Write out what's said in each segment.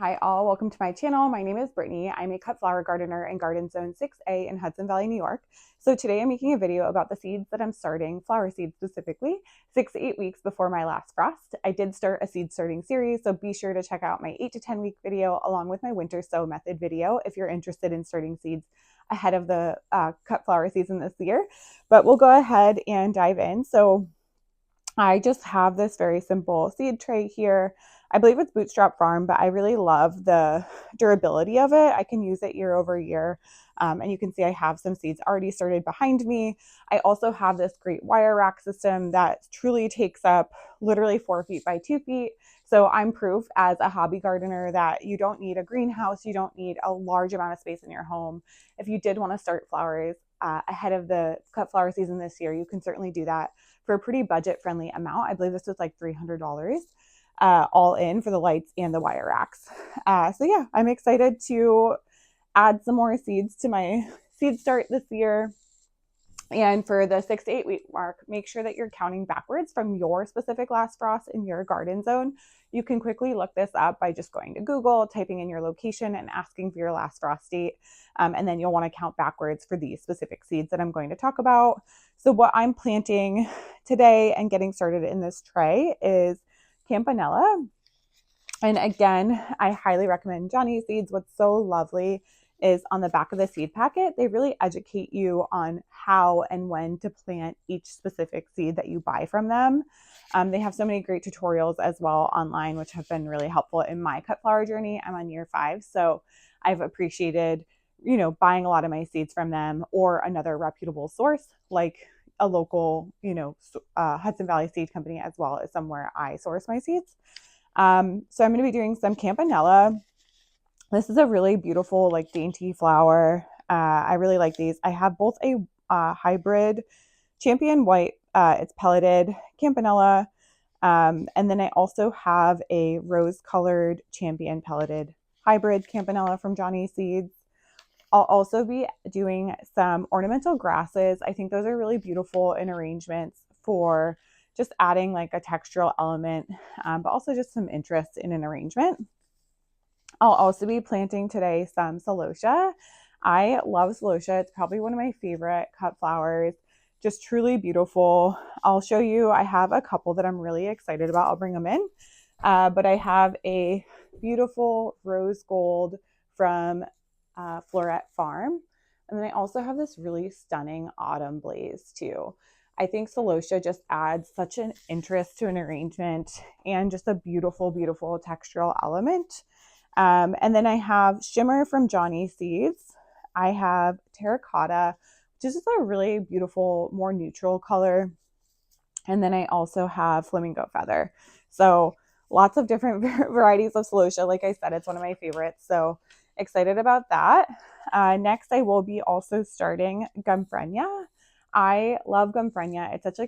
Hi all, welcome to my channel. My name is Brittany. I'm a cut flower gardener in Garden Zone 6A in Hudson Valley, New York. So today I'm making a video about the seeds that I'm starting, flower seeds specifically, 6 to 8 weeks before my last frost. I did start a seed starting series, so be sure to check out my 8 to 10 week video along with my winter sow method video if you're interested in starting seeds ahead of the cut flower season this year. But we'll go ahead and dive in. So I just have this very simple seed tray here. I believe it's Bootstrap Farm, but I really love the durability of it. I can use it year over year. And you can see I have some seeds already started behind me. I also have this great wire rack system that truly takes up literally 4 feet by 2 feet. So I'm proof as a hobby gardener that you don't need a greenhouse. You don't need a large amount of space in your home. If you did want to start flowers ahead of the cut flower season this year, you can certainly do that for a pretty budget friendly amount. I believe this was like $300 all in for the lights and the wire racks. So yeah, I'm excited to add some more seeds to my seed start this year. And for the 6 to 8 week mark, make sure that you're counting backwards from your specific last frost in your garden zone. You can quickly look this up by just going to Google, typing in your location and asking for your last frost date. And then you'll want to count backwards for these specific seeds that I'm going to talk about. So what I'm planting today and getting started in this tray is Campanula. And again, I highly recommend Johnny Seeds. What's so lovely is on the back of the seed packet, they really educate you on how and when to plant each specific seed that you buy from them. They have so many great tutorials as well online, which have been really helpful in my cut flower journey. I'm on year 5, so I've appreciated, buying a lot of my seeds from them or another reputable source like a local, Hudson Valley Seed Company, as well as somewhere I source my seeds. So I'm going to be doing some Campanula. This is a really beautiful, like dainty flower. I really like these. I have both a hybrid champion white, it's pelleted Campanula. And then I also have a rose colored champion pelleted hybrid Campanula from Johnny Seeds. I'll also be doing some ornamental grasses. I think those are really beautiful in arrangements for just adding like a textural element, but also just some interest in an arrangement. I'll also be planting today some Celosia. I love Celosia. It's probably one of my favorite cut flowers. Just truly beautiful. I'll show you, I have a couple that I'm really excited about. I'll bring them in. But I have a beautiful rose gold from Floret Farm. And then I also have this really stunning autumn blaze too. I think Celosia just adds such an interest to an arrangement and just a beautiful, beautiful textural element. And then I have Shimmer from Johnny Seeds. I have Terracotta, which is just a really beautiful, more neutral color. And then I also have Flamingo Feather. So lots of different varieties of Celosia. Like I said, it's one of my favorites. So excited about that. Next, I will be also starting Gomphrena. I love Gomphrena. It's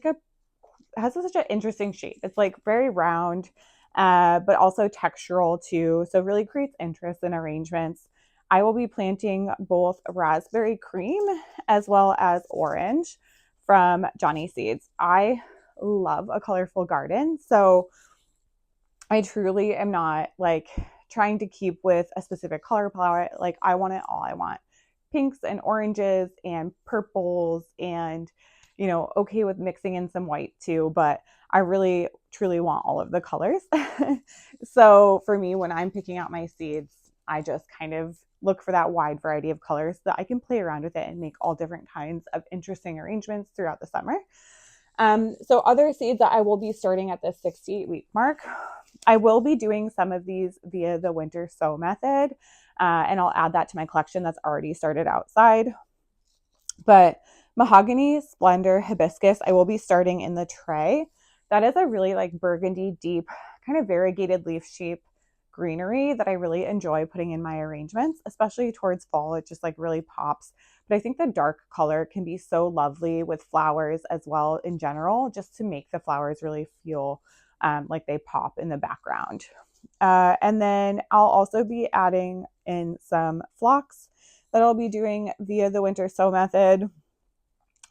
has such an interesting shape. It's like very round, but also textural too. So really creates interest in arrangements. I will be planting both raspberry cream as well as orange from Johnny Seeds. I love a colorful garden. So I truly am not like trying to keep with a specific color palette. Like I want it all. I want pinks and oranges and purples and, okay with mixing in some white too, but I really truly want all of the colors. So for me, when I'm picking out my seeds, I just kind of look for that wide variety of colors so that I can play around with it and make all different kinds of interesting arrangements throughout the summer. So other seeds that I will be starting at the 6 to 8 week mark, I will be doing some of these via the winter sow method, and I'll add that to my collection that's already started outside. But Mahogany, Splendor, Hibiscus, I will be starting in the tray. That is a really like burgundy, deep, kind of variegated leaf shape greenery that I really enjoy putting in my arrangements, especially towards fall. It just like really pops. But I think the dark color can be so lovely with flowers as well in general, just to make the flowers really feel like they pop in the background. And then I'll also be adding in some Phlox that I'll be doing via the winter sow method.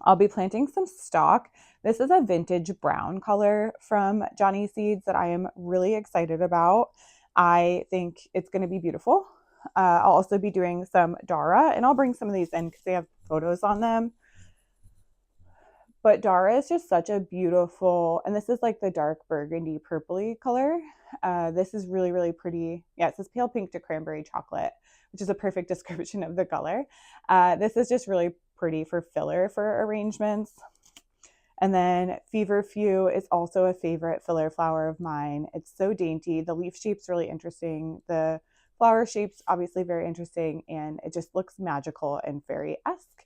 I'll be planting some stock. This is a vintage brown color from Johnny Seeds that I am really excited about. I think it's going to be beautiful. I'll also be doing some Dara, and I'll bring some of these in because they have photos on them. But Dara is just such a beautiful, and this is like the dark burgundy purpley color. This is really, really pretty. Yeah, it says pale pink to cranberry chocolate, which is a perfect description of the color. This is just really pretty for filler for arrangements. And then Feverfew is also a favorite filler flower of mine. It's so dainty. The leaf shape's really interesting. The flower shape's obviously very interesting, and it just looks magical and fairy-esque.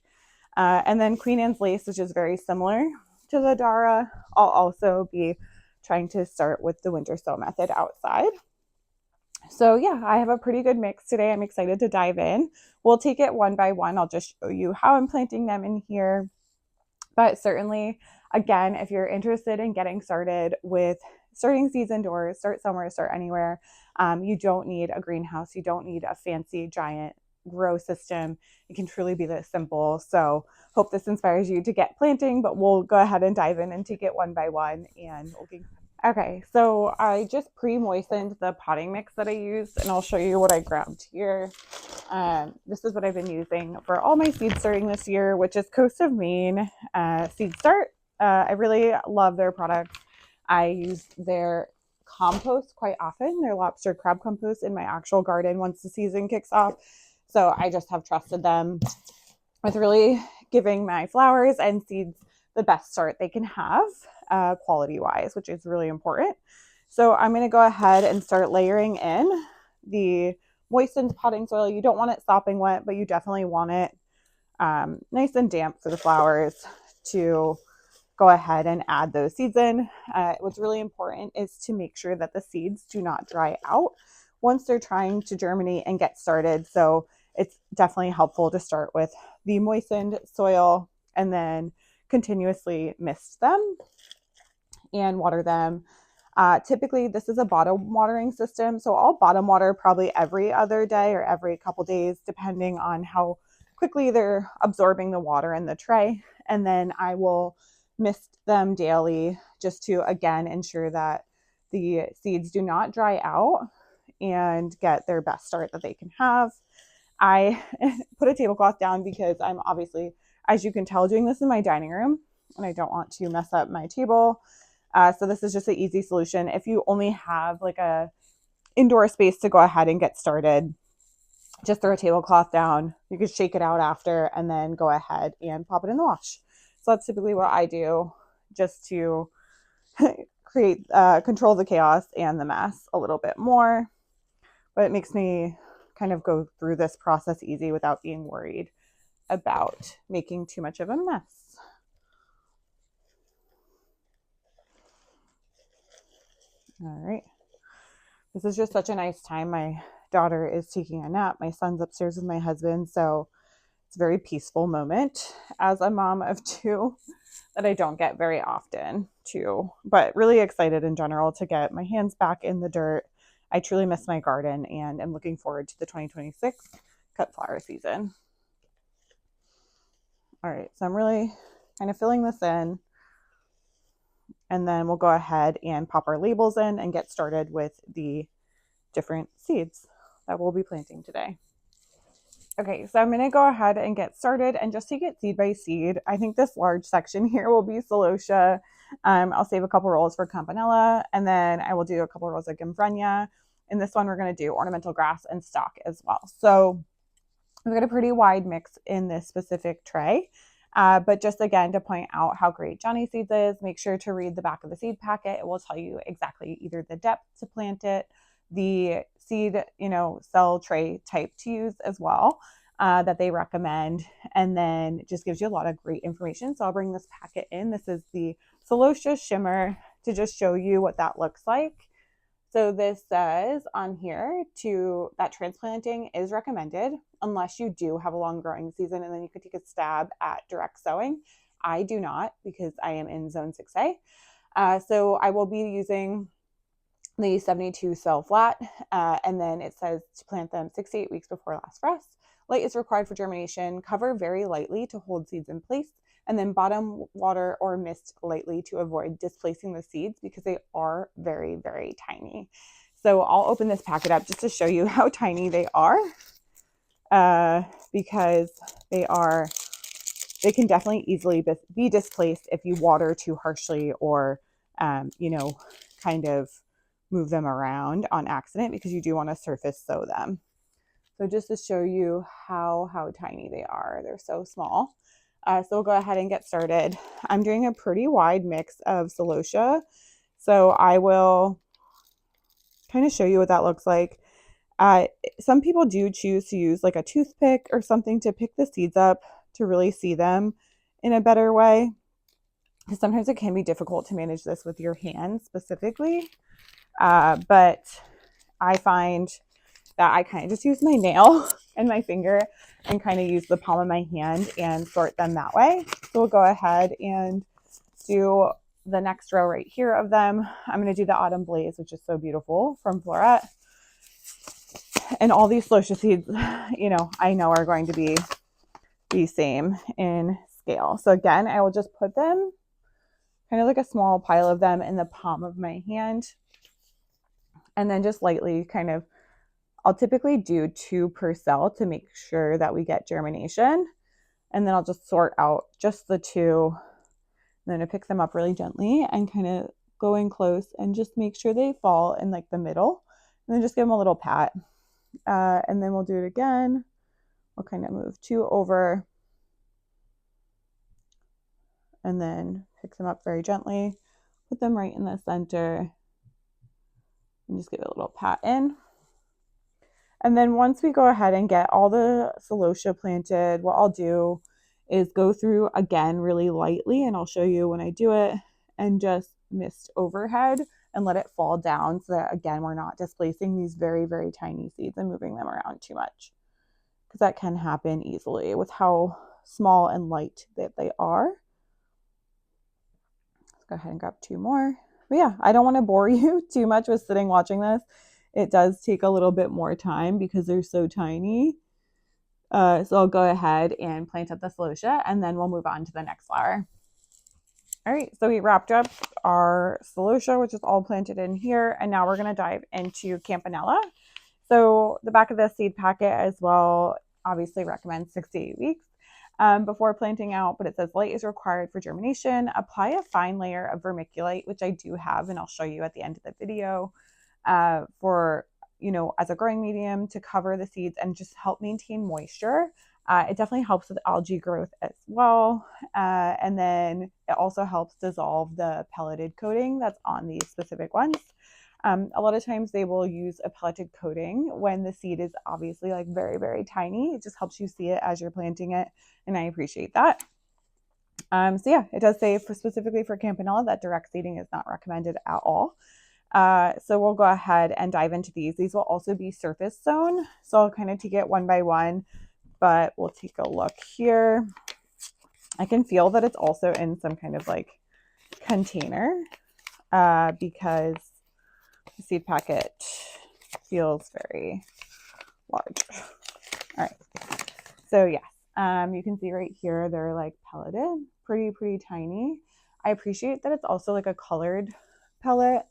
And then Queen Anne's Lace, which is very similar to the Dara. I'll also be trying to start with the winter sow method outside. So yeah, I have a pretty good mix today. I'm excited to dive in. We'll take it one by one. I'll just show you how I'm planting them in here. But certainly, again, if you're interested in getting started with starting seeds indoors, start somewhere, start anywhere. You don't need a greenhouse. You don't need a fancy giant grow system. It can truly be this simple. So hope this inspires you to get planting, but we'll go ahead and dive in and take it one by one. Okay, so I just pre-moistened the potting mix that I used, and I'll show you what I grabbed here. This is what I've been using for all my seed starting this year, which is Coast of Maine Seed Start. I really love their products. I use their compost quite often, their lobster crab compost in my actual garden once the season kicks off. So I just have trusted them with really giving my flowers and seeds the best start they can have quality-wise, which is really important. So I'm going to go ahead and start layering in the moistened potting soil. You don't want it sopping wet, but you definitely want it nice and damp for the flowers to go ahead and add those seeds in. What's really important is to make sure that the seeds do not dry out once they're trying to germinate and get started. So it's definitely helpful to start with the moistened soil and then continuously mist them and water them. Typically, this is a bottom watering system, so I'll bottom water probably every other day or every couple days, depending on how quickly they're absorbing the water in the tray. And then I will mist them daily just to, again, ensure that the seeds do not dry out and get their best start that they can have. I put a tablecloth down because I'm obviously, as you can tell, doing this in my dining room, and I don't want to mess up my table. So this is just an easy solution. If you only have like a indoor space to go ahead and get started, just throw a tablecloth down. You can shake it out after and then go ahead and pop it in the wash. So that's typically what I do, just to create, control the chaos and the mess a little bit more. But it makes me kind of go through this process easy without being worried about making too much of a mess. All right. This is just such a nice time. My daughter is taking a nap. My son's upstairs with my husband. So it's a very peaceful moment as a mom of two that I don't get very often too, but really excited in general to get my hands back in the dirt. I truly miss my garden and am looking forward to the 2026 cut flower season. All right, so I'm really kind of filling this in, and then we'll go ahead and pop our labels in and get started with the different seeds that we'll be planting today. Okay, so I'm going to go ahead and get started and just take it seed by seed. I think this large section here will be Celosia. I'll save a couple rolls for Campanula, and then I will do a couple rolls of Gomphrena. In this one, we're going to do Ornamental Grass and Stock as well. So we've got a pretty wide mix in this specific tray. But just again, to point out how great Johnny Seeds is, make sure to read the back of the seed packet. It will tell you exactly either the depth to plant it, the seed, cell tray type to use as well, that they recommend, and then it just gives you a lot of great information. So I'll bring this packet in. This is the Celosia Shimmer to just show you what that looks like. So this says on here that transplanting is recommended unless you do have a long growing season, and then you could take a stab at direct sowing. I do not, because I am in zone 6A. So I will be using the 72 cell flat, and then it says to plant them 6 to 8 weeks before last frost. Light is required for germination. Cover very lightly to hold seeds in place, and then bottom water or mist lightly to avoid displacing the seeds because they are very, very tiny. So I'll open this packet up just to show you how tiny they are, because they can definitely easily be displaced if you water too harshly or, you know, kind of move them around on accident, because you do want to surface sow them. So just to show you how tiny they are, they're so small. So we'll go ahead and get started. I'm doing a pretty wide mix of Celosia. So I will kind of show you what that looks like. Some people do choose to use like a toothpick or something to pick the seeds up to really see them in a better way. Because sometimes it can be difficult to manage this with your hands specifically. But I find that I kind of just use my nail and my finger and kind of use the palm of my hand and sort them that way. So we'll go ahead and do the next row right here of them. I'm going to do the Autumn Blaze, which is so beautiful, from Floret. And all these Celosia seeds, you know, I know are going to be the same in scale. So again, I will just put them kind of like a small pile of them in the palm of my hand. And then just lightly kind of, I'll typically do 2 per cell to make sure that we get germination. And then I'll just sort out just the 2. And then I pick them up really gently and kind of go in close and just make sure they fall in like the middle. And then just give them a little pat. And then we'll do it again. We'll kind of move 2 over. And then pick them up very gently. Put them right in the center. And just give it a little pat in. And then once we go ahead and get all the Celosia planted, what I'll do is go through again really lightly, and I'll show you when I do it, and just mist overhead and let it fall down so that, again, we're not displacing these very, very tiny seeds and moving them around too much, because that can happen easily with how small and light that they are. Let's go ahead and grab 2 more. But yeah, I don't want to bore you too much with sitting watching this. It does take a little bit more time because they're so tiny. So I'll go ahead and plant up the Celosia, and then we'll move on to the next flower. All right, so we wrapped up our Celosia, which is all planted in here, and now we're going to dive into Campanula. So the back of the seed packet as well obviously recommends 6 to 8 weeks before planting out, but it says light is required for germination. Apply a fine layer of vermiculite, which I do have, and I'll show you at the end of the video, for, you know, as a growing medium to cover the seeds and just help maintain moisture. It definitely helps with algae growth as well. And then it also helps dissolve the pelleted coating that's on these specific ones. A lot of times they will use a pelleted coating when the seed is obviously like very, very tiny. It just helps you see it as you're planting it, and I appreciate that. So yeah, it does say specifically for Campanula that direct seeding is not recommended at all. So we'll go ahead and dive into these. These will also be surface sown. So I'll kind of take it one by one, but we'll take a look here. I can feel that it's also in some kind of like container, because the seed packet feels very large. All right. So yes, you can see right here, they're like pelleted, pretty tiny. I appreciate that it's also like a colored pellet.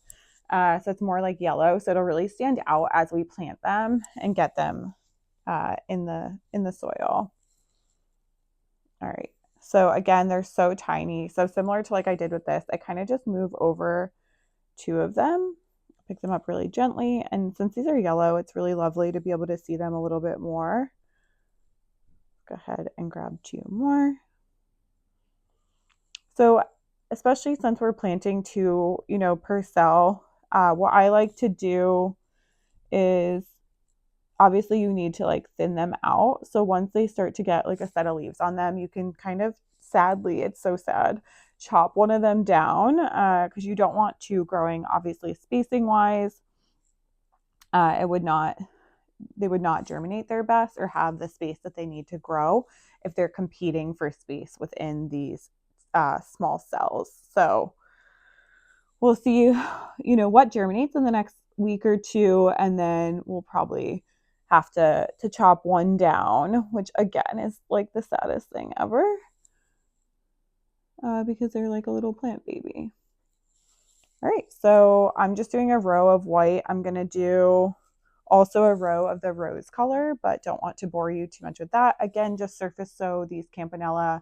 So it's more like yellow, so it'll really stand out as we plant them and get them in the soil. All right, so again, they're so tiny. So similar to like I did with this, I kind of just move over 2 of them, pick them up really gently, and since these are yellow, it's really lovely to be able to see them a little bit more. Go ahead and grab 2 more. So especially since we're planting 2, you know, per cell, what I like to do is, obviously you need to like thin them out. So once they start to get like a set of leaves on them, you can kind of, sadly, it's so sad, chop one of them down, because you don't want 2 growing, obviously spacing wise. They would not germinate their best or have the space that they need to grow if they're competing for space within these small cells. So we'll see, you know, what germinates in the next week or 2, and then we'll probably have to chop one down, which again is like the saddest thing ever, because they're like a little plant baby. All right, so I'm just doing a row of white. I'm going to do also a row of the rose color, but don't want to bore you too much with that. Again, just surface sow these Campanula.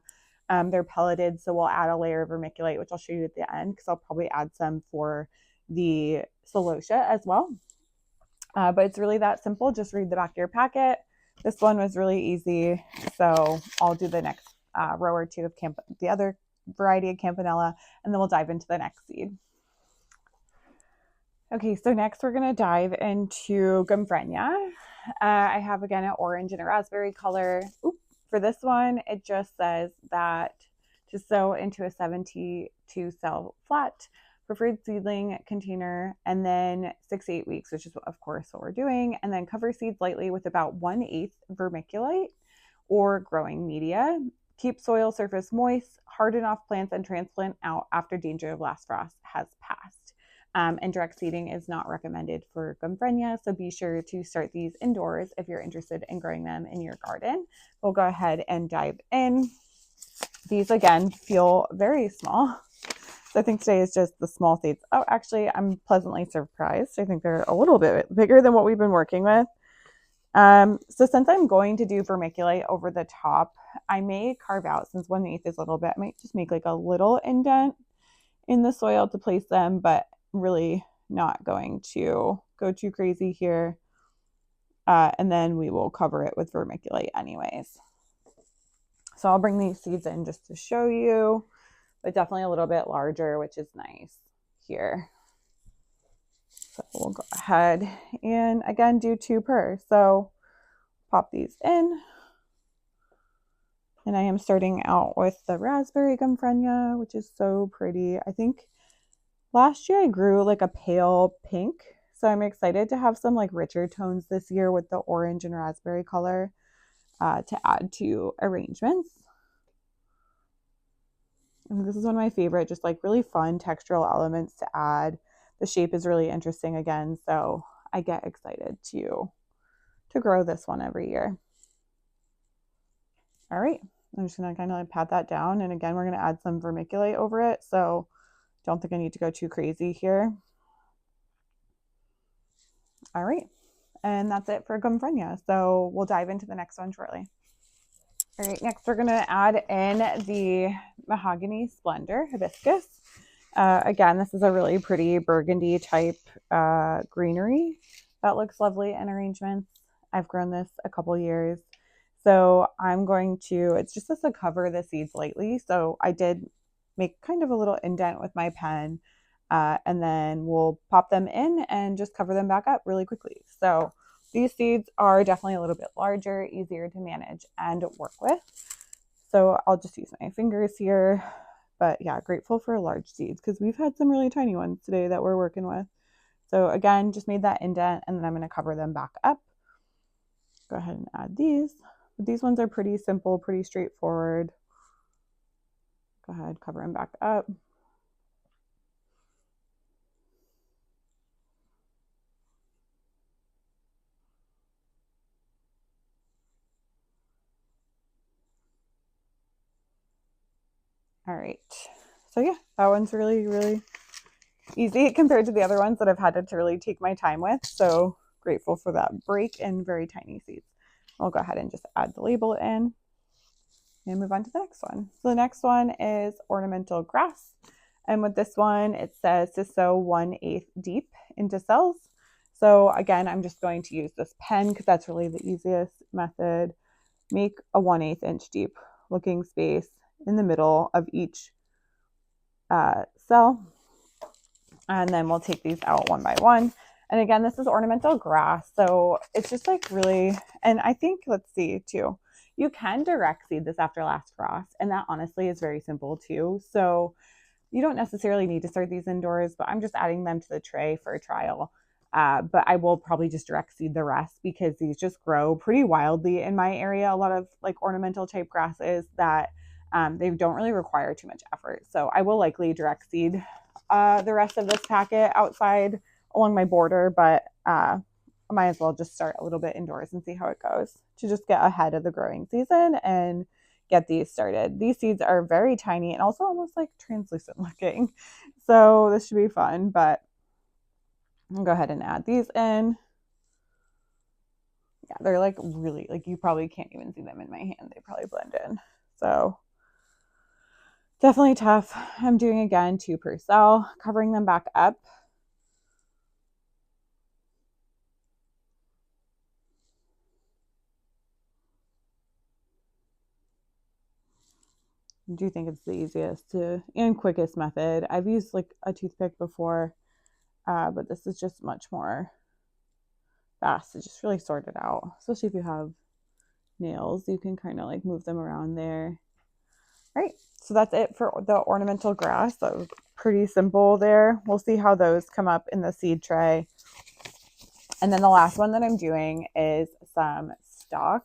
They're pelleted, so we'll add a layer of vermiculite, which I'll show you at the end because I'll probably add some for the Celosia as well. But it's really that simple. Just read the back of your packet. This one was really easy, so I'll do the next row or two of the other variety of Campanula, and then we'll dive into the next seed. Okay, so next we're going to dive into Gomphrena. I have again an orange and a raspberry color. Oops. For this one, it just says that to sow into a 72 cell flat preferred seedling container, and then 6 to 8 weeks, which is of course what we're doing, and then cover seeds lightly with about 1/8 vermiculite or growing media. Keep soil surface moist, harden off plants, and transplant out after danger of last frost has passed. And direct seeding is not recommended for Gomphrena, so be sure to start these indoors if you're interested in growing them in your garden. We'll go ahead and dive in. These again feel very small. So I think today is just the small seeds. Oh, actually, I'm pleasantly surprised. I think they're a little bit bigger than what we've been working with. So since I'm going to do vermiculite over the top, I may carve out, since 1/8 is a little bit, I might just make like a little indent in the soil to place them, but really not going to go too crazy here. And then we will cover it with vermiculite anyways. So I'll bring these seeds in just to show you, but definitely a little bit larger, which is nice here. So we'll go ahead and again do 2 per. So pop these in. And I am starting out with the raspberry Gomphrena, which is so pretty. I think last year I grew like a pale pink, so I'm excited to have some like richer tones this year with the orange and raspberry color to add to arrangements. And this is one of my favorite, just like really fun textural elements to add. The shape is really interesting again, so I get excited to grow this one every year. All right, I'm just gonna kind of pat that down, and again we're gonna add some vermiculite over it, so don't think I need to go too crazy here. All right, and that's it for Gomphrena. So we'll dive into the next one shortly. All right, next we're gonna add in the Mahogany Splendor Hibiscus. Again, this is a really pretty burgundy type greenery that looks lovely in arrangements. I've grown this a couple years. So I'm going to, it's just to cover the seeds lightly. So I did make kind of a little indent with my pen, and then we'll pop them in and just cover them back up really quickly. So these seeds are definitely a little bit larger, easier to manage and work with. So I'll just use my fingers here. But yeah, grateful for large seeds because we've had some really tiny ones today that we're working with. So again, just made that indent, and then I'm going to cover them back up. Go ahead and add these. These ones are pretty simple, pretty straightforward. Go ahead, cover them back up. All right. So yeah, that one's really, really easy compared to the other ones that I've had to really take my time with. So grateful for that break and very tiny seeds. I'll go ahead and just add the label in and move on to the next one. So the next one is Ornamental Grass. And with this one, it says to sow 1/8 deep into cells. So again, I'm just going to use this pen because that's really the easiest method. Make a 1/8 inch deep looking space in the middle of each cell. And then we'll take these out one by one. And again, this is ornamental grass. So it's just like really, and I think, let's see too, you can direct seed this after last frost. And that honestly is very simple too. So you don't necessarily need to start these indoors, but I'm just adding them to the tray for a trial. But I will probably just direct seed the rest because these just grow pretty wildly in my area. A lot of like ornamental type grasses that they don't really require too much effort. So I will likely direct seed the rest of this packet outside along my border, but I might as well just start a little bit indoors and see how it goes to just get ahead of the growing season and get these started. These seeds are very tiny and also almost like translucent looking. So this should be fun, but I'll go ahead and add these in. Yeah, they're like really, like you probably can't even see them in my hand. They probably blend in. So definitely tough. I'm doing again 2 per cell, covering them back up. I do think it's the easiest and quickest method. I've used like a toothpick before, but this is just much more fast to just really sort it out. Especially if you have nails, you can kind of like move them around there. All right, so that's it for the ornamental grass. That was pretty simple there. We'll see how those come up in the seed tray. And then the last one that I'm doing is some stock.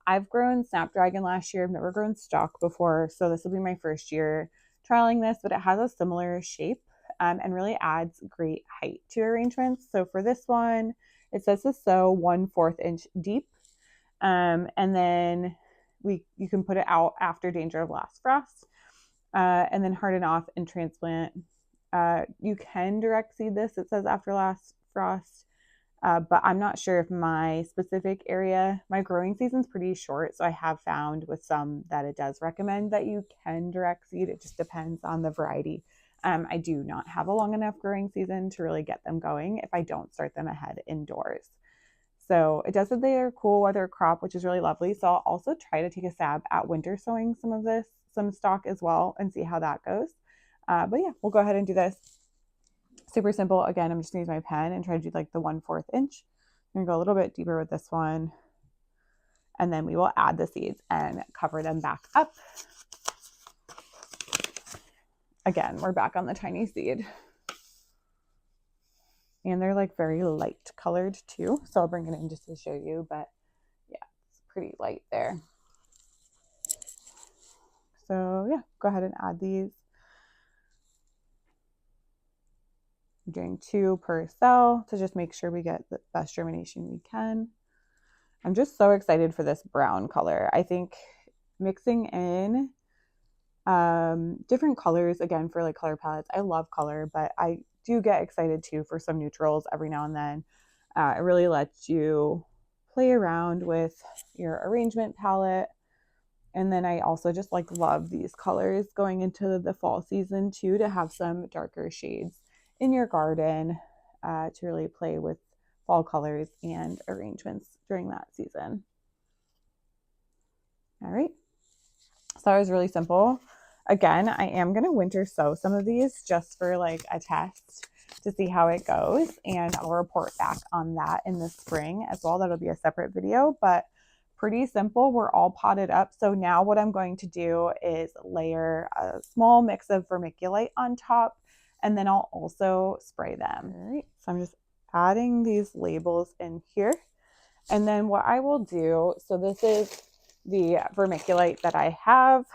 I've grown Snapdragon last year. I've never grown stock before, so this will be my first year trialing this, but it has a similar shape and really adds great height to arrangements. So for this one, it says to sow 1/4 inch deep, and then you can put it out after danger of last frost, and then harden off and transplant. You can direct seed this, it says after last frost. But I'm not sure if my specific area, my growing season's pretty short. So I have found with some that it does recommend that you can direct seed. It just depends on the variety. I do not have a long enough growing season to really get them going if I don't start them ahead indoors. So it does say they are cool weather crop, which is really lovely. So I'll also try to take a stab at winter sowing some stock as well, and see how that goes. But yeah, we'll go ahead and do this. Super simple. Again, I'm just gonna use my pen and try to do like the 1/4 inch. I'm gonna go a little bit deeper with this one. And then we will add the seeds and cover them back up. Again, we're back on the tiny seed. And they're like very light colored too. So I'll bring it in just to show you, but yeah, it's pretty light there. So yeah, go ahead and add these. I'm doing 2 per cell to just make sure we get the best germination we can. I'm just so excited for this brown color. I think mixing in different colors, again, for like color palettes. I love color, but I do get excited too for some neutrals every now and then. It really lets you play around with your arrangement palette. And then I also just like love these colors going into the fall season too, to have some darker shades in your garden to really play with fall colors and arrangements during that season. All right, so that was really simple. Again, I am going to winter sow some of these just for like a test to see how it goes, and I'll report back on that in the spring as well. That'll be a separate video, but pretty simple. We're all potted up. So now what I'm going to do is layer a small mix of vermiculite on top, and then I'll also spray them. All right, so I'm just adding these labels in here. And then what I will do, so this is the vermiculite that I have.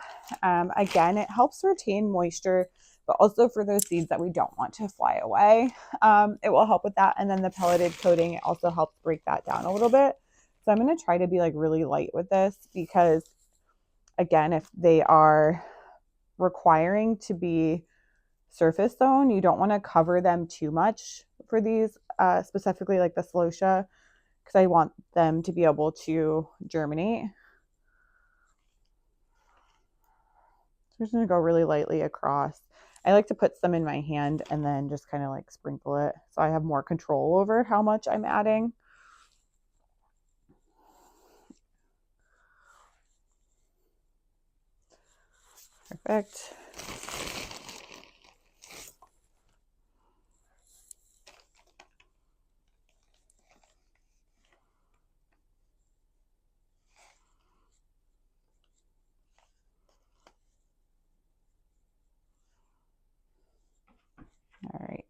Again, it helps retain moisture, but also for those seeds that we don't want to fly away, it will help with that. And then the pelleted coating, it also helps break that down a little bit. So I'm going to try to be like really light with this, because again, if they are requiring to be surface sown, you don't want to cover them too much for these, specifically like the Celosia, because I want them to be able to germinate. So I'm just going to go really lightly across. I like to put some in my hand and then just kind of like sprinkle it, so I have more control over how much I'm adding. Perfect. All right.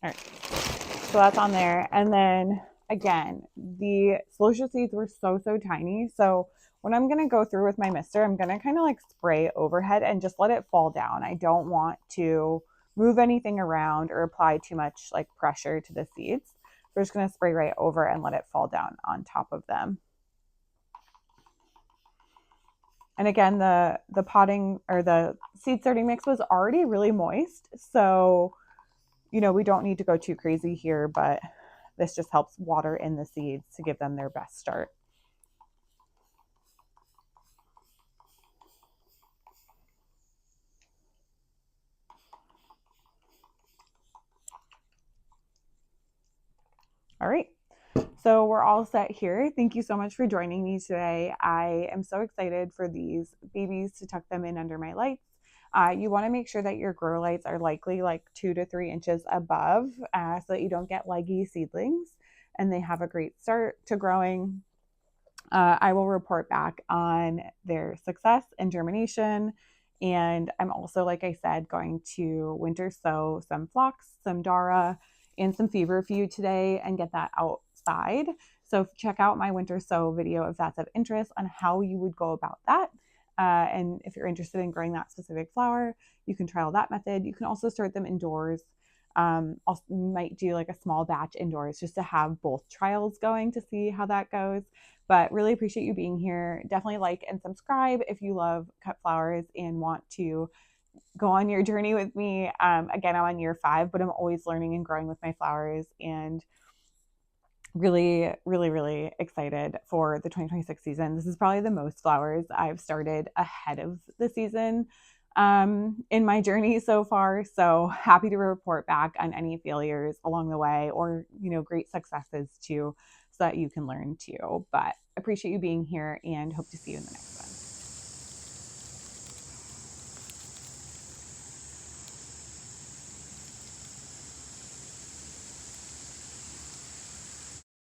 All right. So that's on there. And then again, the Celosia seeds were so tiny. So when I'm going to go through with my mister, I'm going to kind of like spray overhead and just let it fall down. I don't want to move anything around or apply too much like pressure to the seeds. We're just going to spray right over and let it fall down on top of them. And again, the potting or the seed starting mix was already really moist. So, we don't need to go too crazy here, but this just helps water in the seeds to give them their best start. All right. So we're all set here. Thank you so much for joining me today. I am so excited for these babies to tuck them in under my lights. You want to make sure that your grow lights are likely like 2 to 3 inches above so that you don't get leggy seedlings and they have a great start to growing. I will report back on their success and germination. And I'm also, like I said, going to winter sow some Phlox, some Dara, and some Feverfew today and get that outside. So check out my winter sow video if that's of interest on how you would go about that. And if you're interested in growing that specific flower, you can trial that method. You can also start them indoors. Also might do like a small batch indoors just to have both trials going to see how that goes. But really appreciate you being here. Definitely like and subscribe if you love cut flowers and want to go on your journey with me. Again, I'm on year 5, but I'm always learning and growing with my flowers, and really, really, really excited for the 2026 season. This is probably the most flowers I've started ahead of the season in my journey so far. So happy to report back on any failures along the way, or, great successes too, so that you can learn too. But appreciate you being here and hope to see you in the next